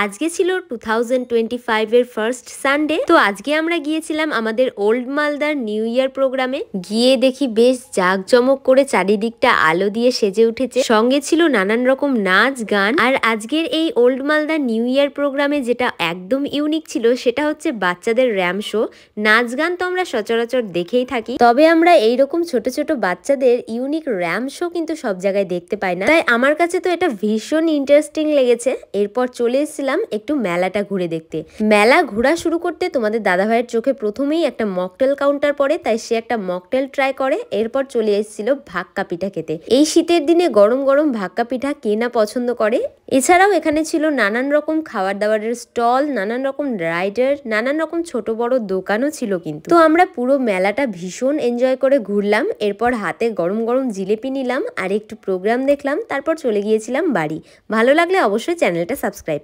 আজকে ছিল 2025 এর ফার্স্ট সানডে। তো আজকে আমরা গিয়েছিলাম আমাদের ওল্ড মালদার নিউ ইয়ার প্রোগ্রামে। গিয়ে দেখি বেশ জাঁকজমক করে চারিদিকটা আলো দিয়ে সেজে উঠেছে, সঙ্গে ছিল নানান রকম নাচ গান। আর আজকের এই ওল্ড মালদার নিউ ইয়ার প্রোগ্রামে যেটা একদম ইউনিক ছিল সেটা হচ্ছে বাচ্চাদের র্যাম শো। নাচ গান তো আমরা সচরাচর দেখেই থাকি, তবে আমরা এইরকম ছোট ছোট বাচ্চাদের ইউনিক র্যাম শো কিন্তু সব জায়গায় দেখতে পাই না। তাই আমার কাছে তো এটা ভীষণ ইন্টারেস্টিং লেগেছে। এরপর চলে এসেছিলাম একটু মেলাটা ঘুরে দেখতে। মেলা ঘোরা শুরু করতে তোমাদের দাদাভাইয়ের চোখে প্রথমেই একটা মকটেল কাউন্টার পড়ে, তাই সে একটা মকটেল ট্রাই করে। এরপর চলে এসেছিল ভাক্কা পিঠা খেতে। এই শীতের দিনে গরম গরম ভাক্কা পিঠা কে না পছন্দ করে। এছাড়াও এখানে ছিল নানান রকম খাবার দাবারের স্টল, নানান রকম রাইডার, নানান রকম ছোট বড় দোকানও ছিল কিন্তু। তো আমরা পুরো মেলাটা ভীষণ এনজয় করে ঘুরলাম। এরপর হাতে গরম গরম জিলেপি নিলাম আর একটু প্রোগ্রাম দেখলাম, তারপর চলে গিয়েছিলাম বাড়ি। ভালো লাগলে অবশ্যই চ্যানেলটা সাবস্ক্রাইব